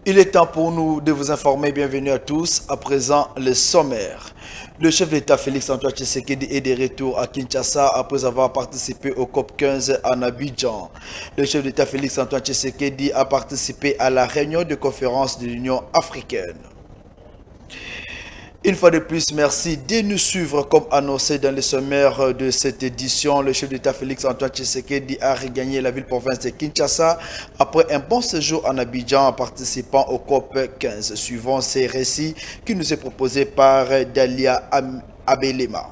Il est temps pour nous de vous informer. Bienvenue à tous. À présent, le sommaire. Le chef d'État Félix-Antoine Tshisekedi est de retour à Kinshasa après avoir participé au COP15 en Abidjan. Le chef d'État Félix-Antoine Tshisekedi a participé à la réunion de conférence de l'Union africaine. Une fois de plus, merci de nous suivre comme annoncé dans le sommaire de cette édition. Le chef d'État Félix-Antoine Tshisekedi a regagné la ville-province de Kinshasa après un bon séjour en Abidjan en participant au COP15. Suivant ces récits qui nous est proposé par Dalia Abelema.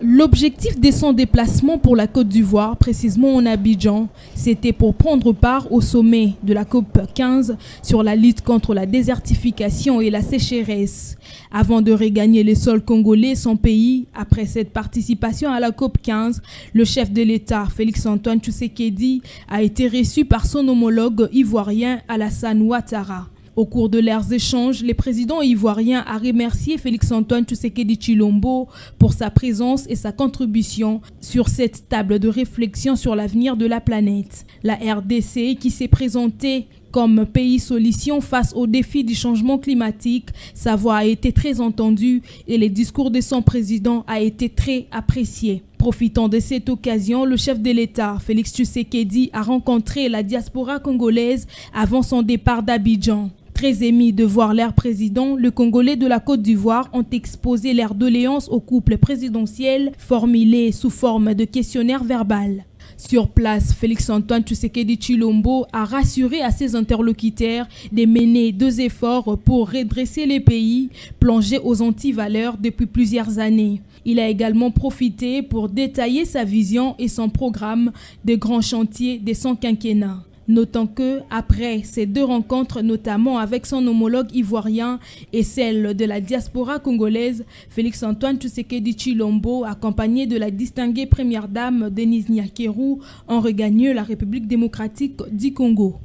L'objectif de son déplacement pour la Côte d'Ivoire, précisément en Abidjan, c'était pour prendre part au sommet de la COP15 sur la lutte contre la désertification et la sécheresse. Avant de regagner le sol congolais, son pays, après cette participation à la COP15, le chef de l'État, Félix-Antoine Tshisekedi, a été reçu par son homologue ivoirien Alassane Ouattara. Au cours de leurs échanges, le président ivoirien a remercié Félix-Antoine Tshisekedi Tshilombo pour sa présence et sa contribution sur cette table de réflexion sur l'avenir de la planète. La RDC, qui s'est présentée comme pays solution face aux défis du changement climatique, sa voix a été très entendue et le discours de son président a été très apprécié. Profitant de cette occasion, le chef de l'État, Félix Tshisekedi, a rencontré la diaspora congolaise avant son départ d'Abidjan. Très émis de voir leur président, le Congolais de la Côte d'Ivoire ont exposé leurs doléances au couple présidentiel formulées sous forme de questionnaire verbal. Sur place, Félix-Antoine Tshisekedi Tshilombo a rassuré à ses interlocuteurs de mener 2 efforts pour redresser les pays plongés aux antivaleurs depuis plusieurs années. Il a également profité pour détailler sa vision et son programme de grands chantiers de son quinquennat. Notant que, après ces 2 rencontres, notamment avec son homologue ivoirien et celle de la diaspora congolaise, Félix-Antoine Tshisekedi Tshilombo, accompagné de la distinguée première dame Denise Nyakeru, ont regagné la République démocratique du Congo.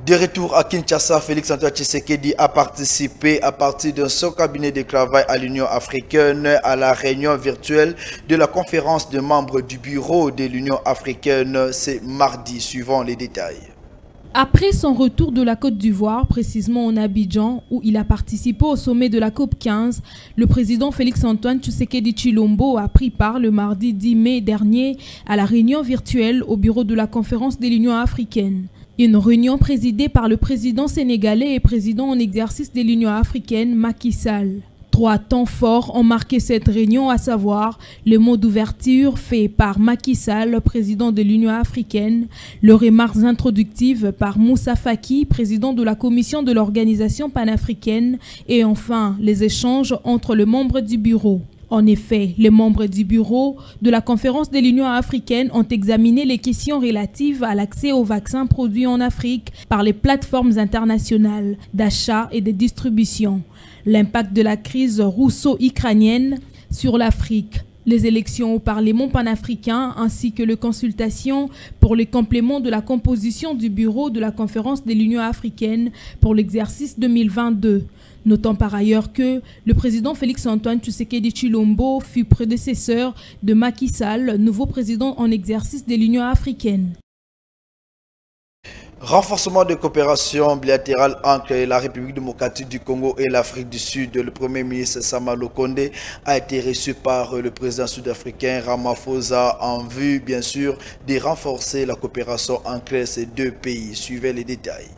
De retour à Kinshasa, Félix-Antoine Tshisekedi a participé à partir de son cabinet de travail à l'Union africaine à la réunion virtuelle de la conférence de membres du bureau de l'Union africaine. C'est mardi, suivant les détails. Après son retour de la Côte d'Ivoire, précisément en Abidjan, où il a participé au sommet de la COP15, le président Félix-Antoine Tshisekedi Tshilombo a pris part le mardi 10 mai dernier à la réunion virtuelle au bureau de la conférence de l'Union africaine. Une réunion présidée par le président sénégalais et président en exercice de l'Union africaine, Macky Sall. 3 temps forts ont marqué cette réunion, à savoir le mot d'ouverture fait par Macky Sall, président de l'Union africaine, les remarques introductives par Moussa Faki, président de la commission de l'organisation panafricaine, et enfin les échanges entre les membres du bureau. En effet, les membres du bureau de la conférence de l'Union africaine ont examiné les questions relatives à l'accès aux vaccins produits en Afrique par les plateformes internationales d'achat et de distribution, l'impact de la crise russo-ukrainienne sur l'Afrique, les élections au Parlement panafricain ainsi que les consultations pour les compléments de la composition du bureau de la conférence de l'Union africaine pour l'exercice 2022. Notant par ailleurs que le président Félix-Antoine Tshisekedi Tshilombo fut prédécesseur de Macky Sall, nouveau président en exercice de l'Union africaine. Renforcement de coopération bilatérale entre la République démocratique du Congo et l'Afrique du Sud. Le Premier ministre Sama Lukonde a été reçu par le président sud-africain Ramaphosa en vue, bien sûr, de renforcer la coopération entre ces 2 pays. Suivez les détails.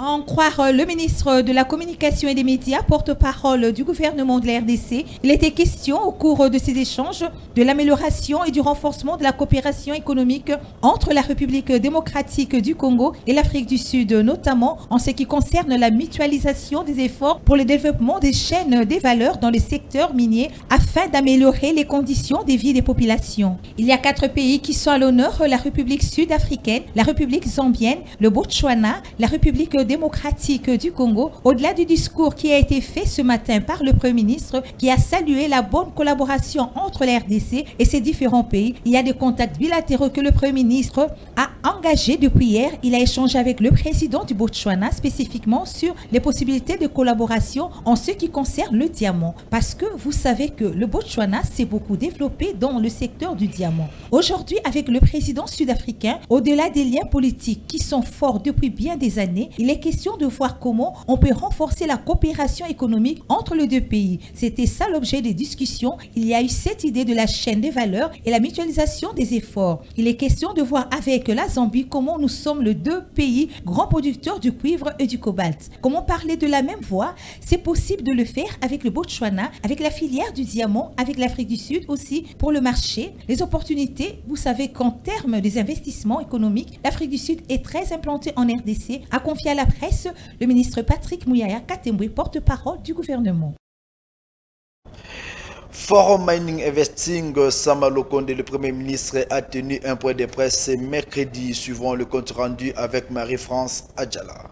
En croire le ministre de la Communication et des Médias, porte-parole du gouvernement de la RDC, il était question au cours de ces échanges de l'amélioration et du renforcement de la coopération économique entre la République démocratique du Congo et l'Afrique du Sud, notamment en ce qui concerne la mutualisation des efforts pour le développement des chaînes des valeurs dans le secteur minier afin d'améliorer les conditions de vie des populations. Il y a 4 pays qui sont à l'honneur: la République sud-africaine, la République zambienne, le Botswana, la République démocratique du Congo. Au-delà du discours qui a été fait ce matin par le Premier ministre, qui a salué la bonne collaboration entre la RDC et ces différents pays, il y a des contacts bilatéraux que le Premier ministre a engagé depuis hier. Il a échangé avec le président du Botswana spécifiquement sur les possibilités de collaboration en ce qui concerne le diamant. Parce que vous savez que le Botswana s'est beaucoup développé dans le secteur du diamant. Aujourd'hui, avec le président sud-africain, au-delà des liens politiques qui sont forts depuis bien des années, il est question de voir comment on peut renforcer la coopération économique entre les deux pays. C'était ça l'objet des discussions. Il y a eu cette idée de la chaîne des valeurs et la mutualisation des efforts. Il est question de voir avec la Zambie comment nous sommes les deux pays grands producteurs du cuivre et du cobalt. Comment parler de la même voix? C'est possible de le faire avec le Botswana, avec la filière du diamant, avec l'Afrique du Sud aussi pour le marché. Les opportunités, vous savez qu'en termes des investissements économiques, l'Afrique du Sud est très implantée en RDC, a confié à la presse le ministre Patrick Muyaya Katembwe, porte-parole du gouvernement. Forum Mining Investing, Sama Lukonde, le Premier ministre, a tenu un point de presse mercredi, suivant le compte rendu avec Marie-France Adjala.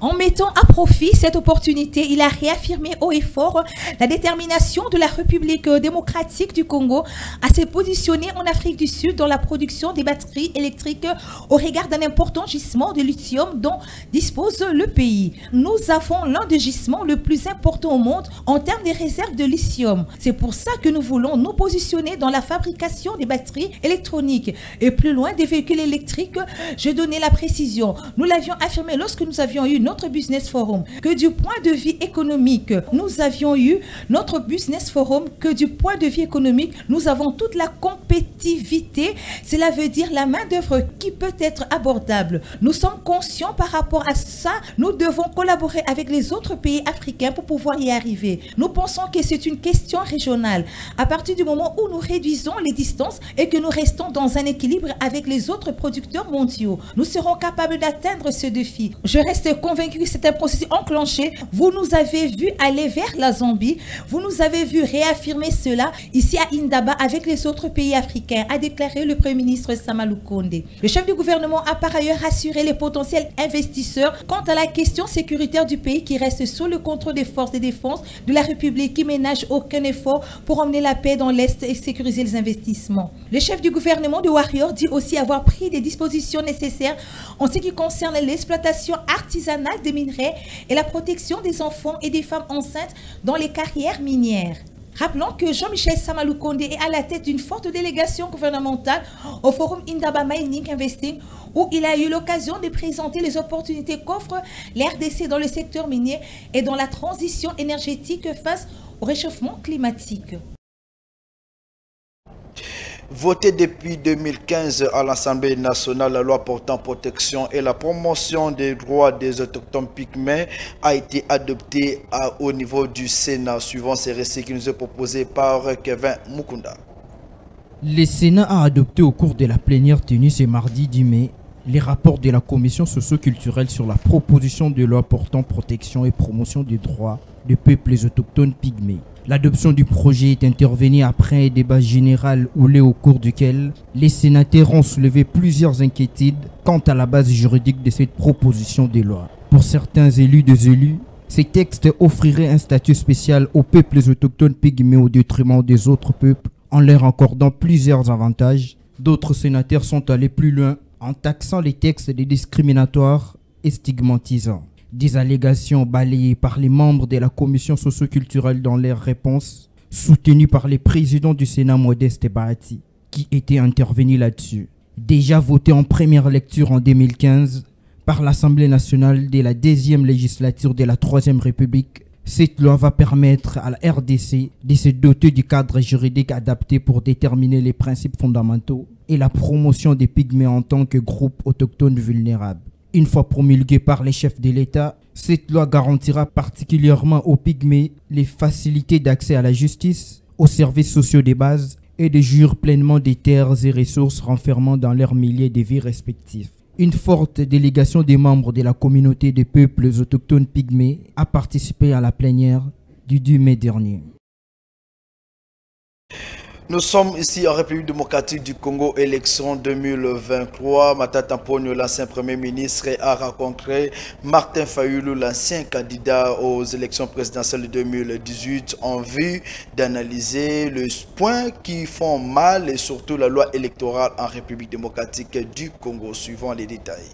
En mettant à profit cette opportunité, il a réaffirmé haut et fort la détermination de la République démocratique du Congo à se positionner en Afrique du Sud dans la production des batteries électriques au regard d'un important gisement de lithium dont dispose le pays. Nous avons l'un des gisements le plus important au monde en termes de réserves de lithium. C'est pour ça que nous voulons nous positionner dans la fabrication des batteries électroniques et plus loin des véhicules électriques. Je donnais la précision. Nous l'avions affirmé lorsque nous avions eu notre business forum, que du point de vue économique, nous avions eu notre business forum, que du point de vue économique, nous avons toute la compétitivité. Cela veut dire la main d'œuvre qui peut être abordable. Nous sommes conscients par rapport à ça. Nous devons collaborer avec les autres pays africains pour pouvoir y arriver. Nous pensons que c'est une question régionale. À partir du moment où nous réduisons les distances et que nous restons dans un équilibre avec les autres producteurs mondiaux, nous serons capables d'atteindre ce défi. Je reste convaincu que c'est un processus enclenché. Vous nous avez vu aller vers la Zambie. Vous nous avez vu réaffirmer cela ici à Indaba avec les autres pays africains, a déclaré le Premier ministre Sama Lukonde. Le chef du gouvernement a par ailleurs rassuré les potentiels investisseurs quant à la question sécuritaire du pays qui reste sous le contrôle des forces de défense de la République qui ménage aucun effort pour emmener la paix dans l'Est et sécuriser les investissements. Le chef du gouvernement de Warrior dit aussi avoir pris des dispositions nécessaires en ce qui concerne l'exploitation artisanale des minerais et la protection des enfants et des femmes enceintes dans les carrières minières. Rappelons que Jean-Michel Sama Lukonde est à la tête d'une forte délégation gouvernementale au Forum Indaba Mining Investing où il a eu l'occasion de présenter les opportunités qu'offre l'RDC dans le secteur minier et dans la transition énergétique face au réchauffement climatique. Votée depuis 2015 à l'Assemblée nationale, la loi portant protection et la promotion des droits des autochtones pygmées a été adoptée au niveau du Sénat, suivant ces récits qui nous est proposé par Kevin Mukunda. Le Sénat a adopté au cours de la plénière tenue ce mardi 10 mai les rapports de la Commission socio-culturelle sur la proposition de loi portant protection et promotion des droits des peuples autochtones pygmées. L'adoption du projet est intervenue après un débat général au cours duquel les sénateurs ont soulevé plusieurs inquiétudes quant à la base juridique de cette proposition de loi. Pour certains élus ces textes offriraient un statut spécial aux peuples autochtones pygmées au détriment des autres peuples en leur accordant plusieurs avantages. D'autres sénateurs sont allés plus loin en taxant les textes de discriminatoires et stigmatisants. Des allégations balayées par les membres de la commission socio-culturelle dans leurs réponses, soutenues par les présidents du Sénat Modeste Bahati, qui étaient intervenus là-dessus. Déjà voté en première lecture en 2015 par l'Assemblée nationale de la 10e législature de la 3e République, cette loi va permettre à la RDC de se doter du cadre juridique adapté pour déterminer les principes fondamentaux et la promotion des pygmées en tant que groupe autochtone vulnérable. Une fois promulguée par les chefs de l'État, cette loi garantira particulièrement aux pygmées les facilités d'accès à la justice, aux services sociaux de base et de jouir pleinement des terres et ressources renfermant dans leurs milieux de vie respectifs. Une forte délégation des membres de la communauté des peuples autochtones pygmées a participé à la plénière du 10 mai dernier. Nous sommes ici en République démocratique du Congo, élection 2023. Matata Ponyo, l'ancien Premier ministre, a rencontré Martin Fayulu, l'ancien candidat aux élections présidentielles de 2018, en vue d'analyser les points qui font mal et surtout la loi électorale en République démocratique du Congo. Suivant les détails.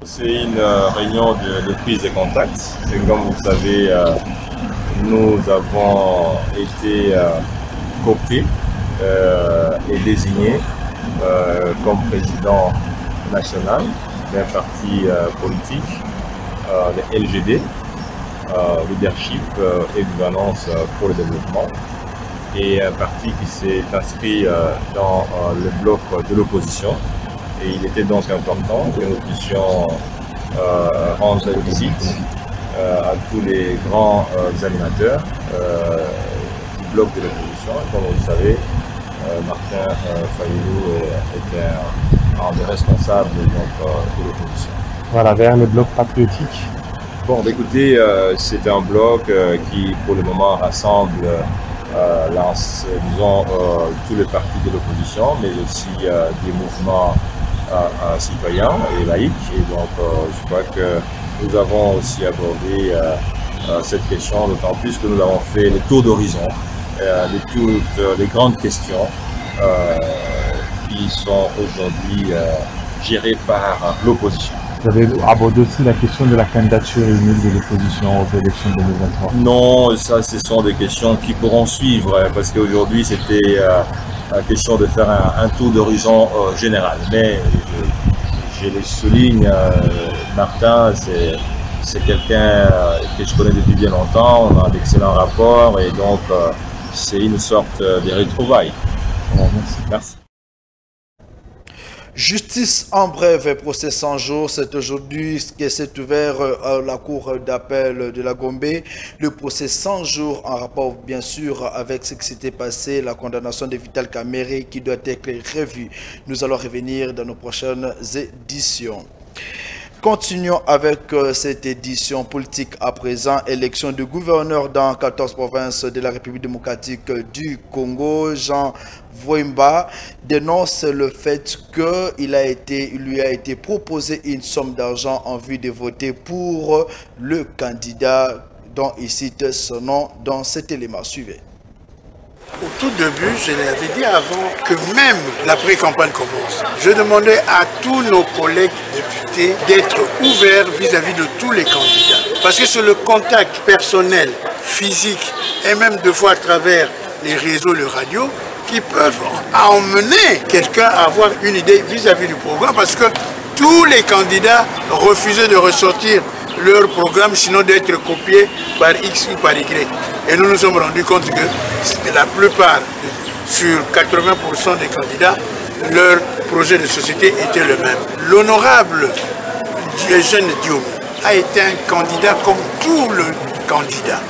C'est une réunion de prise de contact. Et comme vous le savez, nous avons été cooptés et désigné comme président national d'un parti politique, le LGD, Leadership et Gouvernance pour le développement, et un parti qui s'est inscrit dans le bloc de l'opposition. Et il était donc important que nous puissions rendre visite à tous les grands animateurs du bloc de l'opposition. Comme vous le savez, Martin Fayulu était un des responsables de l'opposition. Voilà, vers le bloc patriotique. Bon, écoutez, c'est un bloc qui, pour le moment, rassemble, disons, tous les partis de l'opposition, mais aussi des mouvements citoyens et laïcs. Et donc, je crois que nous avons aussi abordé cette question, d'autant plus que nous avons fait le tour d'horizon de toutes les grandes questions qui sont aujourd'hui gérées par l'opposition. Vous avez abordé aussi la question de la candidature unique de l'opposition aux élections 2023. Non, ça, ce sont des questions qui pourront suivre, parce qu'aujourd'hui, c'était la question de faire un tour d'horizon général. Mais je le souligne, Martin, c'est quelqu'un que je connais depuis bien longtemps, on a d'excellents rapports et donc c'est une sorte de retrouvailles. Merci. Justice en bref, procès 100 jours, c'est aujourd'hui que s'est ouvert à la cour d'appel de la Gombe. Le procès 100 jours en rapport bien sûr avec ce qui s'était passé, la condamnation de Vital Kamerhe qui doit être revue. Nous allons revenir dans nos prochaines éditions. Continuons avec cette édition politique à présent. Élection de gouverneur dans 14 provinces de la République démocratique du Congo. Jean Voimba dénonce le fait qu'il lui a été proposé une somme d'argent en vue de voter pour le candidat dont il cite son nom dans cet élément. Suivez. Au tout début, je l'avais dit avant que même la pré-campagne commence, je demandais à tous nos collègues députés d'être ouverts vis-à-vis de tous les candidats. Parce que c'est le contact personnel, physique et même deux fois à travers les réseaux, les radios, qui peuvent emmener quelqu'un à avoir une idée vis-à-vis du programme. Parce que tous les candidats refusaient de ressortir leur programme, sinon d'être copiés par X ou par Y. Et nous nous sommes rendus compte que la plupart, sur 80% des candidats, leur projet de société était le même. L'honorable Eugène Diomi a été un candidat comme tout le candidat.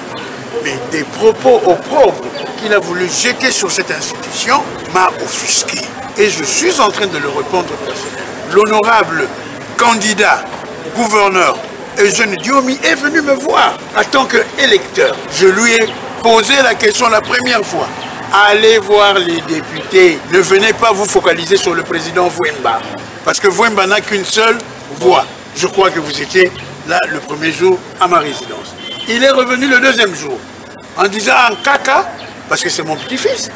Mais des propos opprobres qu'il a voulu jeter sur cette institution m'a offusqué. Et je suis en train de le répondre personnellement. L'honorable candidat gouverneur Eugène Diomi est venu me voir en tant qu'électeur. Je lui ai posé la question la première fois. Allez voir les députés. Ne venez pas vous focaliser sur le président Voimba. Parce que Voimba n'a qu'une seule voix. Je crois que vous étiez là le premier jour à ma résidence. Il est revenu le deuxième jour en disant en caca, parce que c'est mon petit-fils,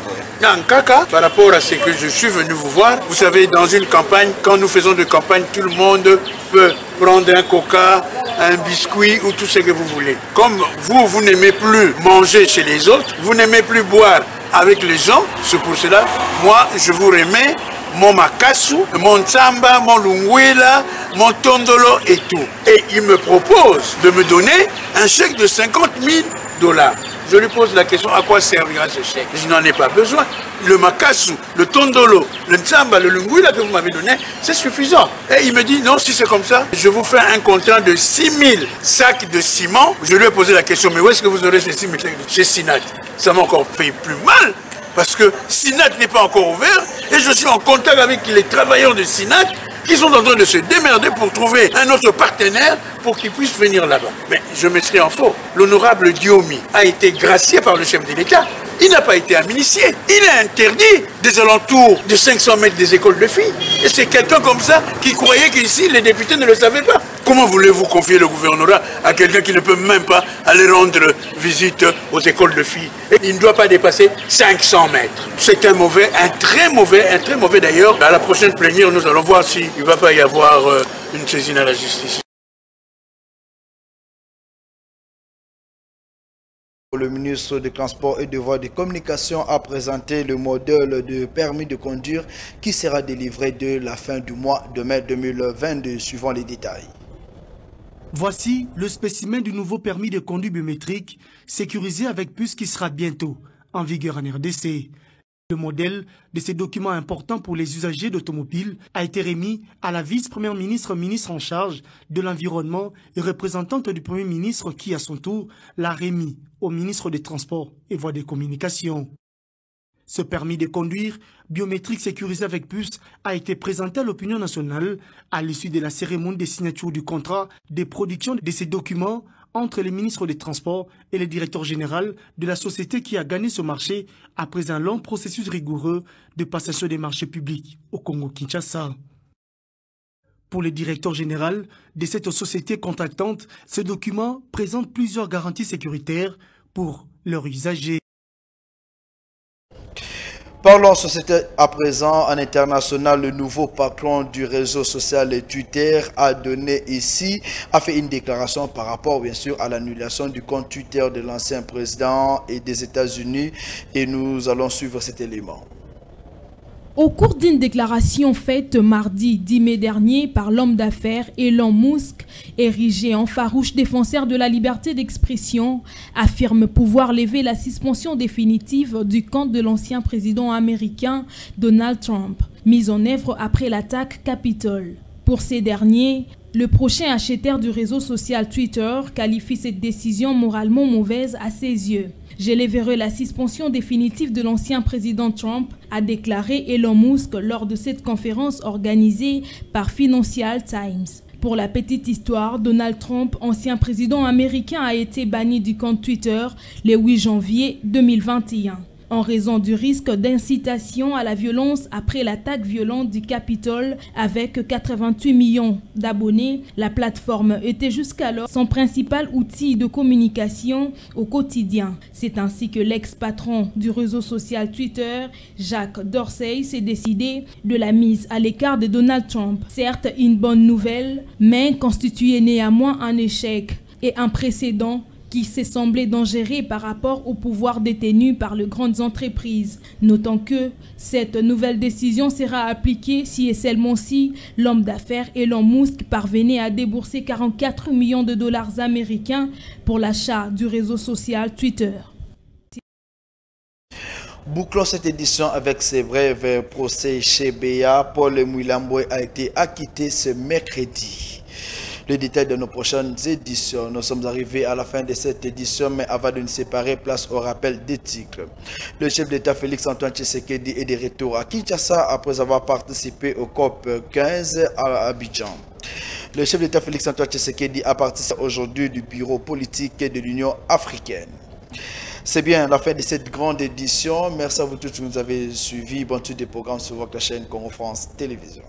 en caca, par rapport à ce que je suis venu vous voir. Vous savez, dans une campagne, quand nous faisons de campagne, tout le monde peut prendre un coca, un biscuit ou tout ce que vous voulez. Comme vous n'aimez plus manger chez les autres, vous n'aimez plus boire avec les gens, c'est pour cela, moi, je vous remets mon makasu, mon tsamba, mon lungwela, mon tondolo et tout. Et il me propose de me donner un chèque de 50 000 $. Je lui pose la question, à quoi servira ce chèque? Je n'en ai pas besoin. Le makasu, le tondolo, le tsamba, le lungwela que vous m'avez donné, c'est suffisant. Et il me dit, non, si c'est comme ça, je vous fais un contrat de 6 000 sacs de ciment. Je lui ai posé la question, mais où est-ce que vous aurez ces 6 000 sacs? Chez Sinat. Ça m'a encore fait plus mal. Parce que Sinat n'est pas encore ouvert et je suis en contact avec les travailleurs de Sinat qui sont en train de se démerder pour trouver un autre partenaire pour qu'ils puissent venir là-bas. Mais je me serais en faux. L'honorable Diomi a été gracié par le chef de l'État Il n'a pas été amnistié. Il a interdit des alentours de 500 mètres des écoles de filles. Et c'est quelqu'un comme ça qui croyait qu'ici, les députés ne le savaient pas. Comment voulez-vous confier le gouvernorat à quelqu'un qui ne peut même pas aller rendre visite aux écoles de filles? Et il ne doit pas dépasser 500 mètres. C'est un très mauvais d'ailleurs. À la prochaine plénière, nous allons voir s'il ne va pas y avoir une saisine à la justice. Le ministre des Transports et des Voies de Communication a présenté le modèle de permis de conduire qui sera délivré de la fin du mois de mai 2022, suivant les détails. Voici le spécimen du nouveau permis de conduite biométrique sécurisé avec puce qui sera bientôt en vigueur en RDC. Le modèle de ces documents importants pour les usagers d'automobiles a été remis à la vice-première ministre, ministre en charge de l'Environnement et représentante du Premier ministre qui, à son tour, l'a remis au ministre des Transports et Voies de Communication. Ce permis de conduire biométrique sécurisé avec puce a été présenté à l'opinion nationale à l'issue de la cérémonie de signature du contrat de production de ces documents entre les ministres des Transports et le directeur général de la société qui a gagné ce marché après un long processus rigoureux de passation des marchés publics au Congo-Kinshasa. Pour le directeur général de cette société contractante, ce document présente plusieurs garanties sécuritaires pour leurs usagers. Parlons société à présent. En international, le nouveau patron du réseau social Twitter a fait une déclaration par rapport bien sûr à l'annulation du compte Twitter de l'ancien président des États-Unis et nous allons suivre cet élément. Au cours d'une déclaration faite mardi 10 mai dernier par l'homme d'affaires Elon Musk, érigé en farouche défenseur de la liberté d'expression, affirme pouvoir lever la suspension définitive du compte de l'ancien président américain Donald Trump, mise en œuvre après l'attaque Capitol. Pour ces derniers, le prochain acheteur du réseau social Twitter qualifie cette décision moralement mauvaise à ses yeux. Je leverai la suspension définitive de l'ancien président Trump, a déclaré Elon Musk lors de cette conférence organisée par Financial Times. Pour la petite histoire, Donald Trump, ancien président américain, a été banni du compte Twitter le 8 janvier 2021. En raison du risque d'incitation à la violence après l'attaque violente du Capitole avec 88 millions d'abonnés, la plateforme était jusqu'alors son principal outil de communication au quotidien. C'est ainsi que l'ex-patron du réseau social Twitter, Jack Dorsey, s'est décidé de la mise à l'écart de Donald Trump. Certes une bonne nouvelle, mais constituait néanmoins un échec et un précédent qui s'est semblé dangereux par rapport au pouvoir détenu par les grandes entreprises. Notons que cette nouvelle décision sera appliquée si et seulement si l'homme d'affaires Elon Musk parvenait à débourser 44 millions de dollars américains pour l'achat du réseau social Twitter. Bouclons cette édition avec ses brèves procès chez BA. Paul Mouilamboué a été acquitté ce mercredi. Le détail de nos prochaines éditions. Nous sommes arrivés à la fin de cette édition, mais avant de nous séparer, place au rappel des titres. Le chef d'État Félix-Antoine Tshisekedi est de retour à Kinshasa après avoir participé au COP 15 à Abidjan. Le chef d'État Félix-Antoine Tshisekedi a participé aujourd'hui du bureau politique de l'Union africaine. C'est bien la fin de cette grande édition. Merci à vous tous qui nous avez suivis. Bonne suite des programmes sur votre chaîne Congo France Télévision.